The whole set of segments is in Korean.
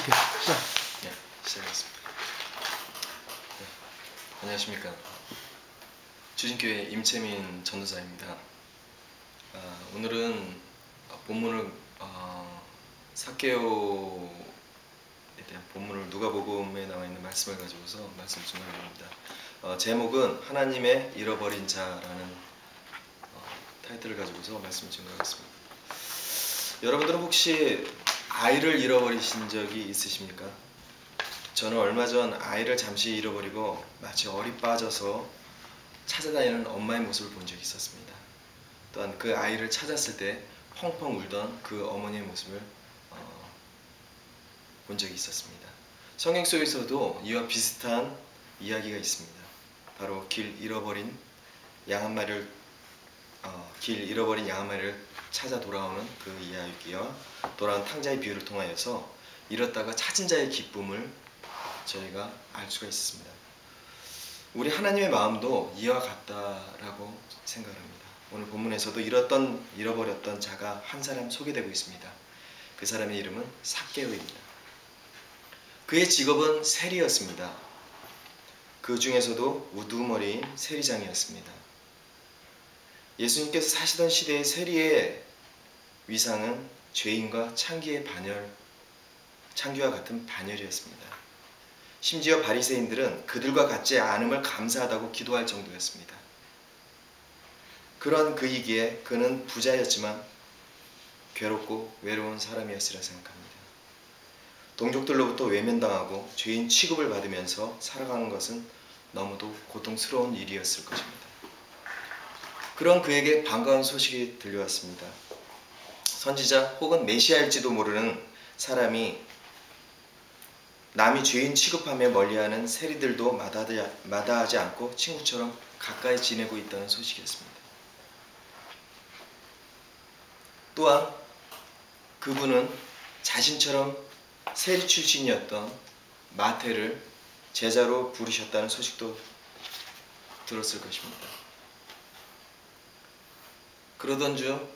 오케이, 시작. 네, 시작하겠습니다. 네, 안녕하십니까. 주진교회 임채민 전도사입니다. 오늘은 본문을 삭개오에 대한 본문을 누가복음에 나와 있는 말씀을 가지고서 말씀 전하려합니다. 제목은 하나님의 잃어버린 자라는 타이틀을 가지고서 말씀을 전하겠습니다. 여러분들은 혹시 아이를 잃어버리신 적이 있으십니까? 저는 얼마 전 아이를 잠시 잃어버리고 마치 얼이 빠져서 찾아다니는 엄마의 모습을 본 적이 있었습니다. 또한 그 아이를 찾았을 때 펑펑 울던 그 어머니의 모습을 본 적이 있었습니다. 성경 속에서도 이와 비슷한 이야기가 있습니다. 바로 길 잃어버린 양 한 마리를 찾아 돌아오는 그 이야기와 돌아온 탕자의 비유를 통하여서 잃었다가 찾은 자의 기쁨을 저희가 알 수가 있습니다. 우리 하나님의 마음도 이와 같다라고 생각합니다. 오늘 본문에서도 잃어버렸던 자가 한 사람 소개되고 있습니다. 그 사람의 이름은 삭개오입니다. 그의 직업은 세리였습니다. 그 중에서도 우두머리인 세리장이었습니다. 예수님께서 사시던 시대의 세리의 위상은 죄인과 창기와 같은 반열이었습니다. 심지어 바리새인들은 그들과 같지 않음을 감사하다고 기도할 정도였습니다. 그런 그이기에 그는 부자였지만 괴롭고 외로운 사람이었으리라 생각합니다. 동족들로부터 외면당하고 죄인 취급을 받으면서 살아가는 것은 너무도 고통스러운 일이었을 것입니다. 그런 그에게 반가운 소식이 들려왔습니다. 선지자 혹은 메시아일지도 모르는 사람이 남이 죄인 취급하며 멀리하는 세리들도 마다하지 않고 친구처럼 가까이 지내고 있다는 소식이었습니다. 또한 그분은 자신처럼 세리 출신이었던 마태를 제자로 부르셨다는 소식도 들었을 것입니다. 그러던 중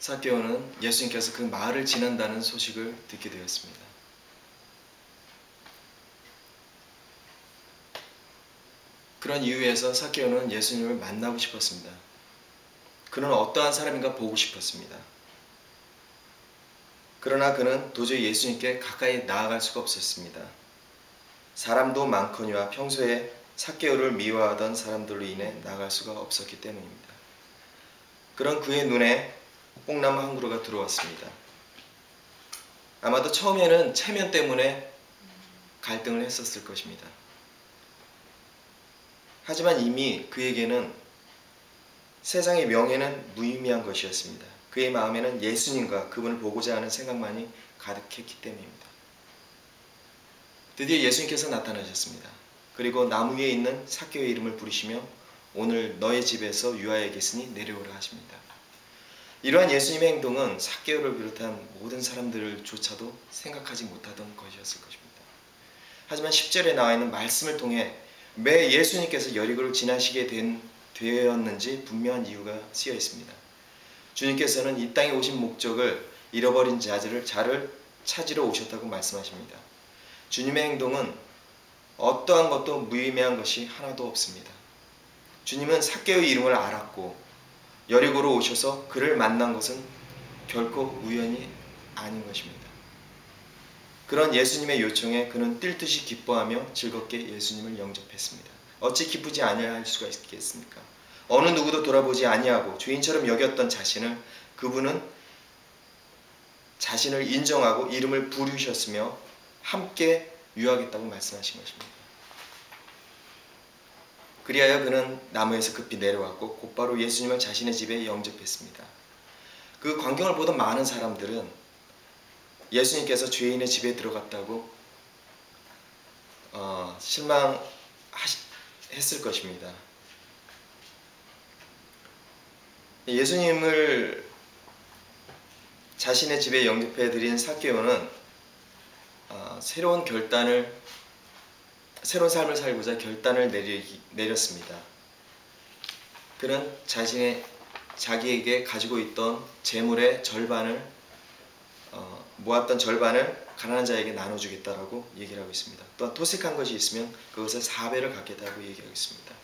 삭개오는 예수님께서 그 마을을 지난다는 소식을 듣게 되었습니다. 그런 이유에서 삭개오는 예수님을 만나고 싶었습니다. 그는 어떠한 사람인가 보고 싶었습니다. 그러나 그는 도저히 예수님께 가까이 나아갈 수가 없었습니다. 사람도 많거니와 평소에 삭개오를 미워하던 사람들로 인해 나아갈 수가 없었기 때문입니다. 그런 그의 눈에 뽕나무 한 그루가 들어왔습니다. 아마도 처음에는 체면 때문에 갈등을 했었을 것입니다. 하지만 이미 그에게는 세상의 명예는 무의미한 것이었습니다. 그의 마음에는 예수님과 그분을 보고자 하는 생각만이 가득했기 때문입니다. 드디어 예수님께서 나타나셨습니다. 그리고 나무 위에 있는 삭개오의 이름을 부르시며 오늘 너의 집에서 유하여겠으니 내려오라 하십니다. 이러한 예수님의 행동은 삭개오를 비롯한 모든 사람들조차도 생각하지 못하던 것이었을 것입니다. 하지만 10절에 나와 있는 말씀을 통해 왜 예수님께서 여리고를 지나시게 되었는지 분명한 이유가 쓰여 있습니다. 주님께서는 이 땅에 오신 목적을 잃어버린 자를 찾으러 오셨다고 말씀하십니다. 주님의 행동은 어떠한 것도 무의미한 것이 하나도 없습니다. 주님은 삭개오의 이름을 알았고 여리고로 오셔서 그를 만난 것은 결코 우연이 아닌 것입니다. 그런 예수님의 요청에 그는 뛸 듯이 기뻐하며 즐겁게 예수님을 영접했습니다. 어찌 기쁘지 아니할 수가 있겠습니까? 어느 누구도 돌아보지 아니하고 죄인처럼 여겼던 그분은 자신을 인정하고 이름을 부르셨으며 함께 유하겠다고 말씀하신 것입니다. 그리하여 그는 나무에서 급히 내려왔고 곧바로 예수님을 자신의 집에 영접했습니다. 그 광경을 보던 많은 사람들은 예수님께서 죄인의 집에 들어갔다고 실망했을 것입니다. 예수님을 자신의 집에 영접해드린 삭개오는 새로운 삶을 살고자 결단을 내렸습니다. 그는 자기에게 가지고 있던 재물의 절반을 모았던 절반을 가난한 자에게 나눠주겠다라고 얘기를 하고 있습니다. 또한 토색한 것이 있으면 그것을 4배를 갚겠다고 얘기하고 있습니다.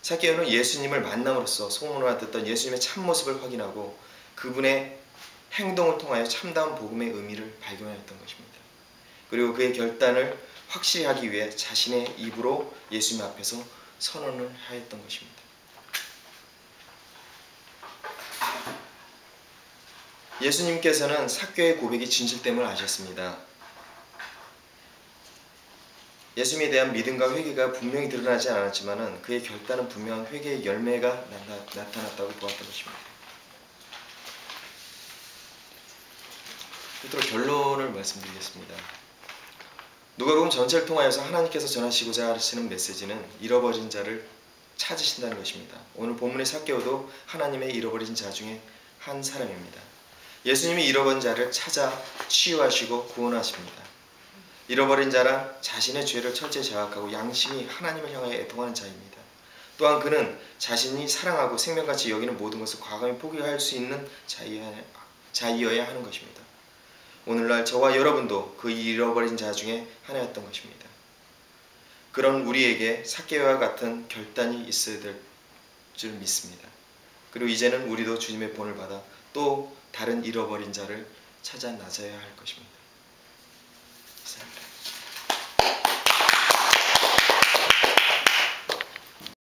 삭개오는 예수님을 만남으로써 소문을 듣던 예수님의 참모습을 확인하고 그분의 행동을 통하여 참다운 복음의 의미를 발견하였던 것입니다. 그리고 그의 결단을 확실히 하기 위해 자신의 입으로 예수님 앞에서 선언을 하였던 것입니다. 예수님께서는 삭개오의 고백이 진실됨을 아셨습니다. 예수님에 대한 믿음과 회개가 분명히 드러나지 않았지만 그의 결단은 분명한 회개의 열매가 나타났다고 보았던 것입니다. 끝으로 결론을 말씀드리겠습니다. 누가복음 전체를 통하여서 하나님께서 전하시고자 하시는 메시지는 잃어버린 자를 찾으신다는 것입니다. 오늘 본문의 삭개오도 하나님의 잃어버린 자 중에 한 사람입니다. 예수님이 잃어버린 자를 찾아 치유하시고 구원하십니다. 잃어버린 자란 자신의 죄를 철저히 자각하고 양심이 하나님을 향하여 애통하는 자입니다. 또한 그는 자신이 사랑하고 생명같이 여기는 모든 것을 과감히 포기할 수 있는 자이어야 하는 것입니다. 오늘날 저와 여러분도 그 잃어버린 자 중에 하나였던 것입니다. 그런 우리에게 삭개오와 같은 결단이 있어야 될 줄 믿습니다. 그리고 이제는 우리도 주님의 본을 받아 또 다른 잃어버린 자를 찾아 나서야 할 것입니다. 감사합니다.